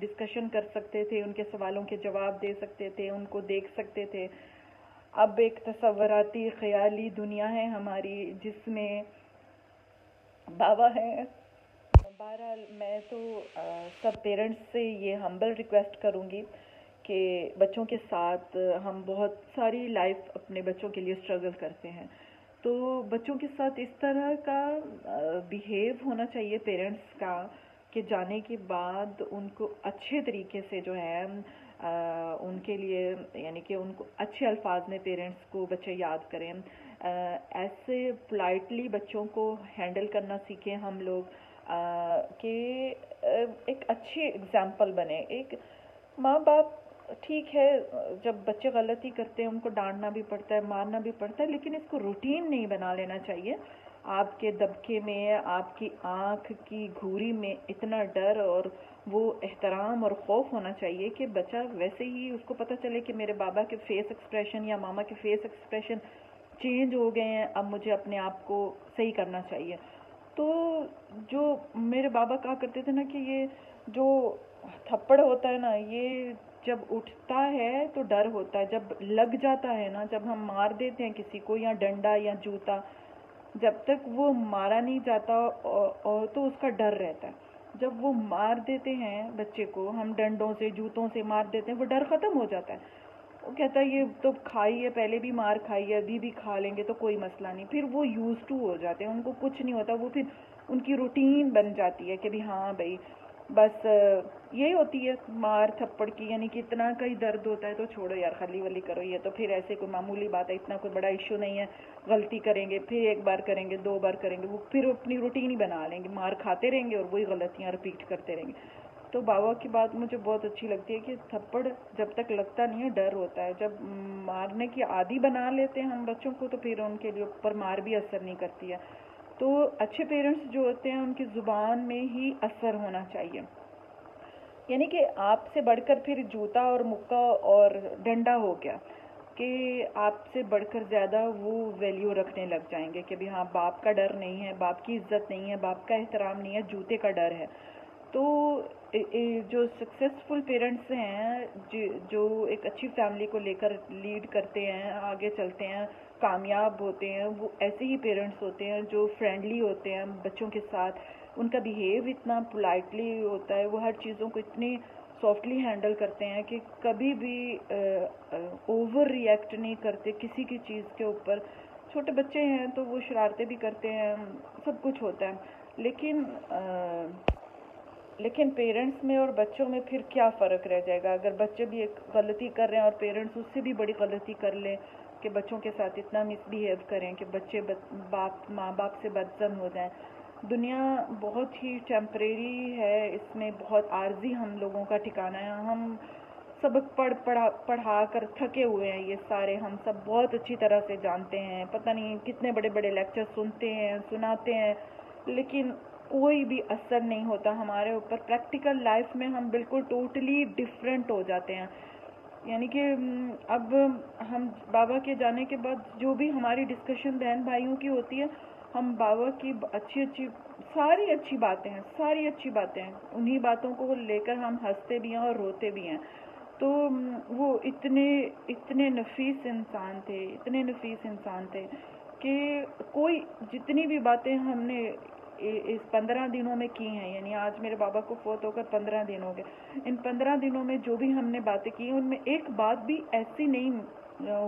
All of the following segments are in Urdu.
ڈسکشن کر سکتے تھے، ان کے سوالوں کے جواب دے سکتے تھے، ان کو دیکھ سکتے تھے۔ اب ایک تصوراتی خیالی دنیا ہے ہماری جس میں بابا ہے۔ بہرحال میں تو سب پیرنٹس سے یہ ہمبل ریکویسٹ کروں گی کہ بچوں کے ساتھ ہم بہت ساری لائف اپنے بچوں کے لیے اسٹرگل کرتے ہیں، تو بچوں کے ساتھ اس طرح کا بیہیو ہونا چاہیے پیرنٹس کا کہ جانے کے بعد ان کو اچھے طریقے سے جو ہے ان کے لیے، یعنی کہ ان کو اچھے الفاظ میں پیرنٹس کو بچے یاد کریں، ایسے پولائٹلی بچوں کو ہینڈل کرنا سیکھیں ہم لوگ کہ ایک اچھی اگزامپل بنے۔ ایک ماں باپ ٹھیک ہے جب بچے غلطی کرتے ہیں ان کو ڈانٹنا بھی پڑتا ہے، مارنا بھی پڑتا ہے، لیکن اس کو روٹین نہیں بنا لینا چاہیے۔ آپ کے دبکے میں، آپ کی آنکھ کی گھوری میں اتنا ڈر اور وہ احترام اور خوف ہونا چاہیے کہ بچہ ویسے ہی اس کو پتہ چلے کہ میرے بابا کے فیس ایکسپریشن یا ماما کے فیس ایکسپریشن چینج ہو گئے ہیں، اب مجھے اپنے آپ کو صحیح کرنا چاہیے۔ تو جو میرے بابا کہا کرتے تھے نا کہ یہ جو تھپڑ ہوتا ہے نا، یہ جب اٹھتا ہے تو ڈر ہوتا ہے، جب لگ جاتا ہے نا، جب ہم مار دیتے ہیں کسی کو یا ڈنڈا یا جوتا، جب تک وہ مارا نہیں جاتا اور تو اس کا ڈر رہتا ہے۔ جب وہ مار دیتے ہیں بچے کو، ہم ڈنڈوں سے جوتوں سے مار دیتے ہیں، وہ ڈر ختم ہو جاتا ہے۔ وہ کہتا ہے یہ تو کھائی ہے، پہلے بھی مار کھائی ہے، ابھی بھی کھا لیں گے تو کوئی مسئلہ نہیں۔ پھر وہ یوز ٹو ہو جاتے ہیں، ان کو کچھ نہیں ہوتا، وہ پھر ان کی روٹین بن جاتی ہے کہ بھی ہاں بھائی بس یہی ہوتی ہے مار تھپڑ کی، یعنی کہ اتنا کئی درد ہوتا ہے تو چھوڑو یار، خلی ولی کرو، یہ تو پھر ایسے کوئی معمولی بات ہے، اتنا کوئی بڑا ایشو نہیں ہے، غلطی کریں گے پھر ایک بار کریں گے، دو بار کریں گے، وہ پھر اپنی روٹین ہی بنا لیں گے، مار کھاتے رہیں گے اور وہی غلطیاں رپیٹ کرتے رہیں گے۔ تو بابا کی بات مجھے بہت اچھی لگتی ہے کہ تھپڑ جب تک لگتا نہیں ہے ڈر ہوتا ہے، جب مارنے کی عادی بنا لیتے ہیں ہم بچوں کو تو پھر ان کے لیے اوپر مار بھی اثر نہیں کرتی ہے۔ تو اچھے پیرنٹس جو ہوتے ہیں ان کی زبان میں ہی اثر ہونا چاہیے، یعنی کہ آپ سے بڑھ کر پھر جوتا اور مکہ اور ڈنڈا ہو گیا کہ آپ سے بڑھ کر زیادہ وہ ویلیو رکھنے لگ جائیں گے کہ بھی ہاں باپ کا ڈر نہیں ہے، باپ کی عزت نہیں ہے، باپ کا احترام نہیں ہے، جوتے کا ڈر ہے۔ تو جو سکسیسفل پیرنٹس ہیں جو ایک اچھی فیملی کو لے کر لیڈ کرتے ہیں، آگے چلتے ہیں، کامیاب ہوتے ہیں، وہ ایسے ہی پیرنٹس ہوتے ہیں جو فرینڈلی ہوتے ہیں بچوں کے ساتھ، ان کا بیہیو اتنا پولائٹلی ہوتا ہے، وہ ہر چیزوں کو اتنی سافٹلی ہینڈل کرتے ہیں کہ کبھی بھی اوور ری ایکٹ نہیں کرتے کسی کی چیز کے اوپر۔ چھوٹے بچے ہیں تو وہ شرارتیں بھی کرتے ہیں، سب کچھ ہوتا ہے، لیکن پیرنٹس میں اور بچوں میں پھر کیا فرق رہ جائے گا اگر بچے بھی ایک غلطی کر رہے ہیں اور پیرنٹس اس سے بھی بڑی غلطی کر لیں کہ بچوں کے ساتھ اتنا مس بیہیو کریں کہ بچے ماں باپ سے بدظن ہو جائیں۔ دنیا بہت ہی ٹیمپریری ہے، اس میں بہت عارضی ہم لوگوں کا ٹھکانہ ہے، ہم سبق پڑھا کر تھکے ہوئے ہیں، یہ سارے ہم سب بہت اچھی طرح سے جانتے ہیں، پتہ نہیں کتنے بڑے بڑے لیکچر سنتے ہیں، سناتے ہیں، لیکن کوئی بھی اثر نہیں ہوتا ہمارے اوپر۔ پریکٹیکل لائف میں ہم بالکل ٹوٹلی ڈفرینٹ ہو جاتے ہیں، یعنی کہ اب ہم بابا کے جانے کے بعد جو بھی ہماری ڈسکشن بہن بھائیوں کی ہوتی ہے، ہم بابا کی ساری اچھی باتیں ہیں، انہی باتوں کو لے کر ہم ہنستے بھی ہیں اور روتے بھی ہیں۔ تو وہ اتنے نفیس انسان تھے کہ کوئی جتنی بھی باتیں ہم نے اس 15 دنوں میں کی ہیں، یعنی آج میرے بابا کو فوت ہو کر 15 دن ہو گئے، ان 15 دنوں میں جو بھی ہم نے باتیں کی ان میں ایک بات بھی ایسی نہیں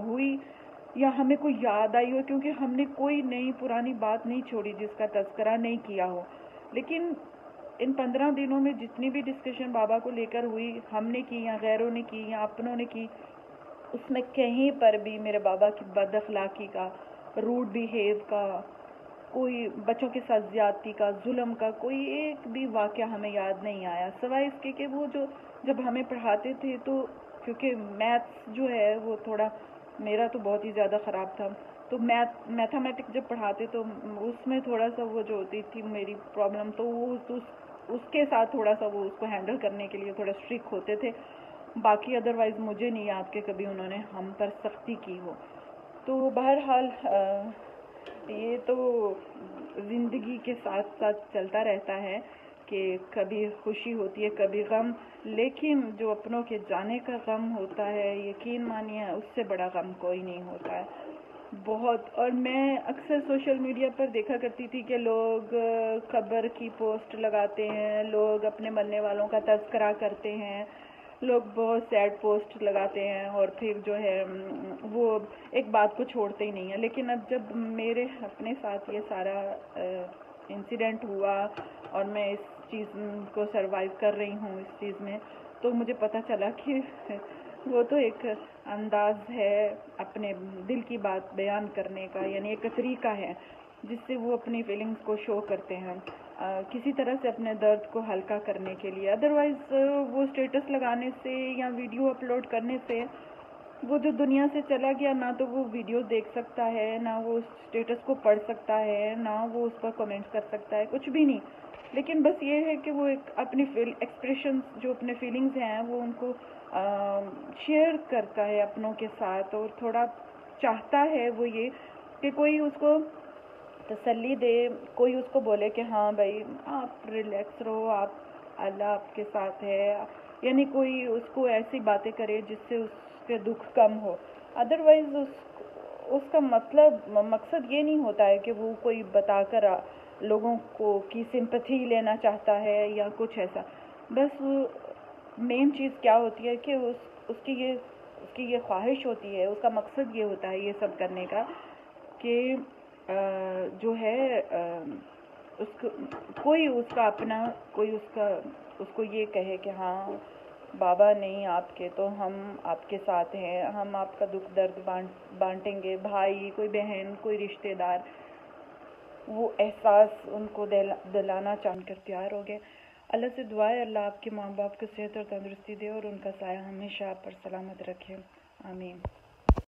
ہوئی یا ہمیں کوئی یاد آئی ہو، کیونکہ ہم نے کوئی نئی پرانی بات نہیں چھوڑی جس کا تذکرہ نہیں کیا ہو۔ لیکن ان 15 دنوں میں جتنی بھی ڈسکشن بابا کو لے کر ہوئی، ہم نے کی یا غیروں نے کی یا اپنوں نے کی، اس میں کہیں پر بھی میرے بابا کی بد اخلاقی کا، روڈ بیہیو کا، کوئی بچوں کے ساتھ زیادتی کا، ظلم کا کوئی ایک بھی واقعہ ہمیں یاد نہیں آیا، سوائے اس کے کہ وہ جب ہمیں پڑھاتے تھے تو کیونکہ میتھس جو ہے وہ تھوڑا میرا تو بہت ہی زیادہ خراب تھا، تو میتھمیٹکس جب پڑھاتے تو اس میں تھوڑا سا وہ جو ہوتی تھی میری پرابلم، تو وہ اس کے ساتھ تھوڑا سا وہ اس کو ہینڈل کرنے کے لیے تھوڑا اسٹرکٹ ہوتے تھے، باقی ادروائز مجھے نہیں یاد کہ کبھی انہوں نے ہم پر سختی کی ہو۔ تو بہرحال یہ تو زندگی کے ساتھ ساتھ چلتا رہتا ہے، کہ کبھی خوشی ہوتی ہے کبھی غم، لیکن جو اپنوں کے جانے کا غم ہوتا ہے یقین مانیے اس سے بڑا غم کوئی نہیں ہوتا ہے بہت۔ اور میں اکثر سوشل میڈیا پر دیکھا کرتی تھی کہ لوگ قبر کی پوسٹ لگاتے ہیں، لوگ اپنے مرنے والوں کا تذکرہ کرتے ہیں، لوگ بہت سیڈ پوسٹ لگاتے ہیں اور پھر جو ہے وہ ایک بات کو چھوڑتے ہی نہیں ہیں۔ لیکن اب جب میرے اپنے ساتھ یہ سارا انسیڈنٹ ہوا اور میں اس چیز کو سروائیو کر رہی ہوں اس چیز میں، تو مجھے پتہ چلا کہ وہ تو ایک انداز ہے اپنے دل کی بات بیان کرنے کا، یعنی ایک طریقہ ہے جس سے وہ اپنی فیلنگز کو شو کرتے ہیں کسی طرح سے اپنے درد کو ہلکا کرنے کے لیے۔ ادروائز وہ اسٹیٹس لگانے سے یا ویڈیو اپلوڈ کرنے سے وہ جو دنیا سے چلا گیا، نہ تو وہ ویڈیوز دیکھ سکتا ہے، نہ وہ اسٹیٹس کو پڑھ سکتا ہے، نہ وہ اس پر کمنٹ کر سکتا ہے، کچھ بھی نہیں۔ لیکن بس یہ ہے کہ وہ ایک اپنی ایکسپریشنز جو اپنے فیلنگز ہیں وہ ان کو شیئر کرتا ہے اپنوں کے ساتھ، اور تھوڑا چاہتا ہے وہ یہ کہ کوئی اس کو تسلی دے، کوئی اس کو بولے کہ ہاں بھائی آپ ریلیکس رہو، آپ اللہ آپ کے ساتھ ہے، یعنی کوئی اس کو ایسی باتیں کرے جس سے اس کے دکھ کم ہو۔ ادروائز اس کا مقصد یہ نہیں ہوتا ہے کہ وہ کوئی بتا کر لوگوں کو کی سمپتھی لینا چاہتا ہے یا کچھ ایسا۔ بس مین چیز کیا ہوتی ہے کہ اس کی یہ خواہش ہوتی ہے، اس کا مقصد یہ ہوتا ہے یہ سب کرنے کا کہ جو ہے کوئی اس کا اپنا، کوئی اس کو یہ کہے کہ ہاں بابا نہیں آپ کے، تو ہم آپ کے ساتھ ہیں، ہم آپ کا دکھ درد بانٹیں گے، بھائی کوئی بہن کوئی رشتہ دار، وہ احساس ان کو دلانا چاہ کر تیار ہو گئے۔ اللہ سے دعا ہے اللہ آپ کے ماں باپ کو صحت اور تندرستی دے اور ان کا سایہ ہمیشہ آپ پر سلامت رکھے، آمین۔